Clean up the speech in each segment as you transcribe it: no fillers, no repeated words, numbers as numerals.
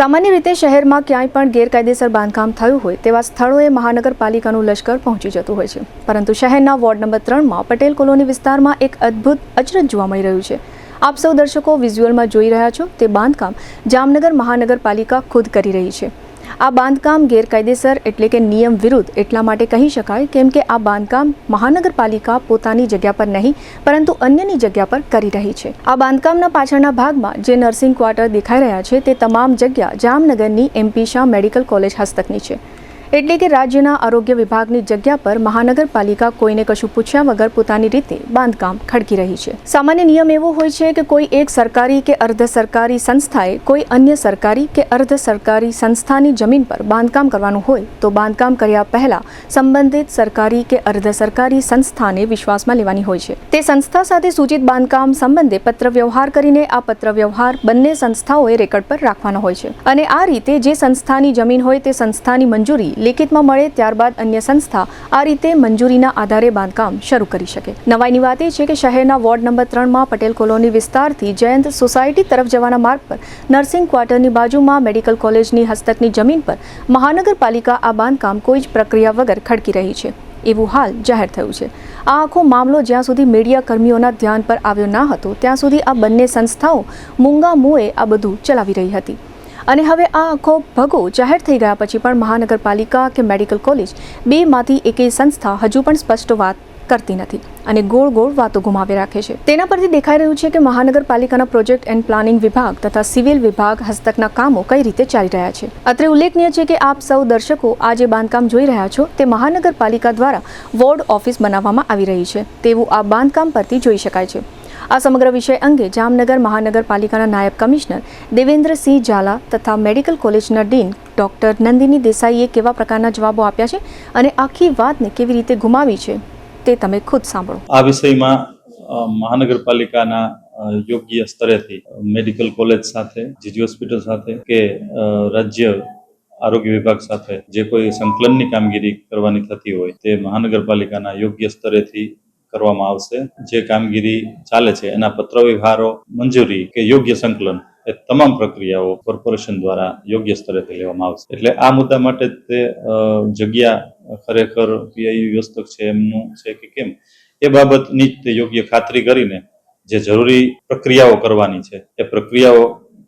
સામાન્ય રીતે શહેરમાં ક્યાંય પણ ગેરકાયદેસર બાંધકામ થયું હોય તેવા સ્થળોએ મહાનગરપાલિકાનું લશ્કર પહોંચી જતું હોય છે, પરંતુ શહેરના વોર્ડ નંબર 3માં પટેલ કોલોની વિસ્તારમાં એક અદ્ભુત અચરજ જોવા મળી રહ્યું છે। આપ સૌ દર્શકો વિઝ્યુઅલમાં જોઈ રહ્યા છો તે બાંધકામ જામનગર મહાનગરપાલિકા ખુદ કરી રહી છે। આ બાંધકામ ગેરકાયદેસર એટલે કે નિયમ વિરુદ્ધ એટલા માટે કહી શકાય કેમ કે આ બાંધકામ મહાનગરપાલિકા પોતાની જગ્યા પર નહીં પરંતુ અન્યની જગ્યા પર કરી રહી છે। આ બાંધકામના પાછળના ભાગમાં જે નર્સિંગ ક્વાર્ટર દેખાઈ રહ્યા છે તે તમામ જગ્યા જામનગરની MP શાહ મેડિકલ કોલેજ હસ્તકની છે, એટલે કે રાજ્યના આરોગ્ય વિભાગની જગ્યા પર મહાનગરપાલિકા કોઈને કશું પૂછ્યા વગર પોતાની રીતે બાંધકામ ખડકી રહી છે। સામાન્ય નિયમ એવો હોય છે કે કોઈ એક સરકારી કે અર્ધ સરકારી સંસ્થાએ કોઈ અન્ય સરકારી કે અર્ધ સરકારી સંસ્થાની જમીન પર બાંધકામ કરવાનું હોય તો બાંધકામ કર્યા પહેલા સંબંધિત સરકારી કે અર્ધ સરકારી સંસ્થાને વિશ્વાસમાં લેવાની હોય છે। તે સંસ્થા સાથે સૂચિત બાંધકામ સંબંધે પત્ર વ્યવહાર કરીને આ પત્ર વ્યવહાર બંને સંસ્થાઓએ રેકોર્ડ પર રાખવાનો હોય છે અને આ રીતે જે સંસ્થાની જમીન હોય તે સંસ્થાની મંજૂરી લેખિતમાં મળે ત્યારબાદ અન્ય સંસ્થા આ રીતે મંજૂરીના આધારે બાંધકામ શરૂ કરી શકે। નવાઈની વાત એ છે કે શહેરના વોર્ડ નંબર 3માં પટેલ કોલોની વિસ્તારથી જયંત સોસાયટી તરફ જવાના માર્ગ પર નર્સિંગ ક્વાર્ટરની બાજુમાં મેડિકલ કોલેજની હસ્તકની જમીન પર મહાનગરપાલિકા આ બાંધકામ કોઈ જ પ્રક્રિયા વગર ખડકી રહી છે એવું હાલ જાહેર થયું છે। આ આખો મામલો જ્યાં સુધી મીડિયા કર્મીઓના ધ્યાન પર આવ્યો ન હતો ત્યાં સુધી આ બંને સંસ્થાઓ મૂંગા મુએ આ બધું ચલાવી રહી હતી અને હવે આ આખો ભગો જાહેર થઈ ગયા પછી પણ મહાનગરપાલિકા કે મેડિકલ કોલેજ બેમાંથી એકેય સંસ્થા હજુ પણ સ્પષ્ટ વાત કરતી નથી અને ગોળ ગોળ વાતો ગુમાવી રાખે છે। તેના પરથી દેખાઈ રહ્યું છે કે મહાનગરપાલિકાના પ્રોજેક્ટ એન્ડ પ્લાનિંગ વિભાગ તથા સિવિલ વિભાગ હસ્તકના કામો કઈ રીતે ચાલી રહ્યા છે। અત્રે ઉલ્લેખનીય છે કે આપ સૌ દર્શકો આ જે બાંધકામ જોઈ રહ્યા છો તે મહાનગરપાલિકા દ્વારા વોર્ડ ઓફિસ બનાવવામાં આવી રહી છે તેવું આ બાંધકામ પરથી જોઈ શકાય છે। આ સમગ્ર વિષય અંગે જામનગર મહાનગરપાલિકાના નાયબ કમિશનર દેવેન્દ્રસિંહ ઝાલા તથા મેડિકલ કોલેજના ડીન ડોક્ટર નંદિની દેસાઈએ કેવા પ્રકારના જવાબો આપ્યા છે અને આખી વાતને કેવી રીતે ગુમાવી છે તે તમે ખુદ સાંભળો। આ વિષયમાં મહાનગરપાલિકાના યોગ્ય સ્તરેથી મેડિકલ કોલેજ સાથે, જીજી હોસ્પિટલ સાથે કે રાજ્ય આરોગ્ય વિભાગ સાથે જે કોઈ સંકલનની કામગીરી કરવાની થતી હોય તે મહાનગરપાલિકાના યોગ્ય સ્તરેથી કરવામાં આવશે। જે કામગીરી ચાલે છે એના પત્ર વ્યવહારો, મંજૂરી કે યોગ્ય સંકલન એ તમામ પ્રક્રિયાઓ કોર્પોરેશન દ્વારા યોગ્ય સ્તરેથી લેવામાં આવશે। એટલે આ મુદ્દા માટે તે જગ્યા ખરેખર પીઆઈ વ્યવસ્થક છે એમનું છે કે કેમ એ બાબતની જ યોગ્ય ખાતરી કરીને જે જરૂરી પ્રક્રિયાઓ કરવાની છે એ પ્રક્રિયાઓ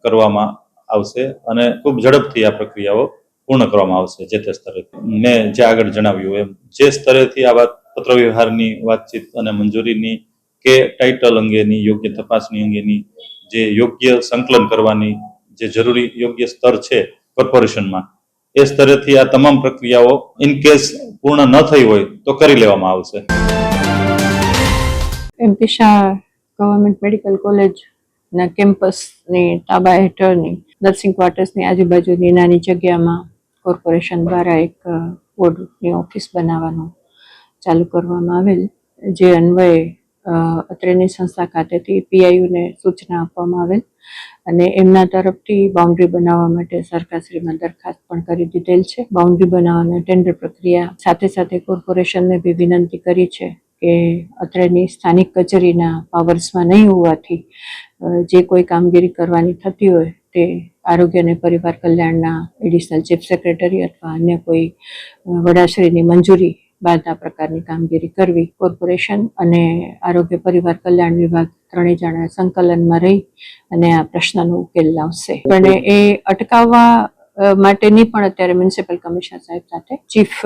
કરવામાં આવશે અને ખૂબ ઝડપથી આ પ્રક્રિયાઓ પૂર્ણ કરવામાં આવશે જે તે સ્તરેથી। મેં જે આગળ જણાવ્યું એમ જે સ્તરેથી આ વાત પત્ર વ્યવહારની વાતચીત અને મંજૂરીની કે ટાઇટલ અંગેની યોગ્ય તપાસણી અંગેની જે યોગ્ય સંકલન કરવાની જે જરૂરી યોગ્ય સ્તર છે કોર્પોરેશનમાં એ સ્તરેથી આ તમામ પ્રક્રિયાઓ ઇન કેસ પૂર્ણ ન થઈ હોય તો કરી લેવામાં આવશે। MP શાહ ગવર્મેન્ટ મેડિકલ કોલેજના કેમ્પસની તાબા હેઠળની નર્સિંગ ક્વાર્ટર્સની આજુબાજુની નાની જગ્યામાં કોર્પોરેશન દ્વારા એક વોર્ડની ઓફિસ બનાવવાનું ચાલુ કરવામાં આવેલ, જે અન્વયે અત્રેની સંસ્થા ખાતેથી પીઆઈયુને સૂચના આપવામાં આવેલ અને એમના તરફથી બાઉન્ડ્રી બનાવવા માટે સરકારશ્રીમાં દરખાસ્ત પણ કરી દીધેલ છે। બાઉન્ડ્રી બનાવવાના ટેન્ડર પ્રક્રિયા સાથે સાથે કોર્પોરેશનને બી વિનંતી કરી છે કે અત્રેની સ્થાનિક કચેરીના પાવર્સમાં નહીં હોવાથી જે કોઈ કામગીરી કરવાની થતી હોય તે આરોગ્ય અને પરિવાર કલ્યાણના એડિશનલ ચીફ સેક્રેટરી અથવા અન્ય કોઈ વડાશ્રીની મંજૂરી બાદ આ પ્રકારની કામગીરી કરવી। કોર્પોરેશન અને આરોગ્ય પરિવાર કલ્યાણ વિભાગ ત્રણેય જણા સંકલનમાં રહી અને આ પ્રશ્નનો ઉકેલ લાવશે। પણ એ અટકાવવા માટેની પણ અત્યારે મ્યુનિસિપલ કમિશનર સાહેબ સાથે ચીફ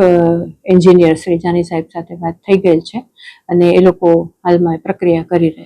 એન્જિનિયર શ્રી જાની સાહેબ સાથે વાત થઈ ગયેલ છે અને એ લોકો હાલમાં પ્રક્રિયા કરી રહ્યા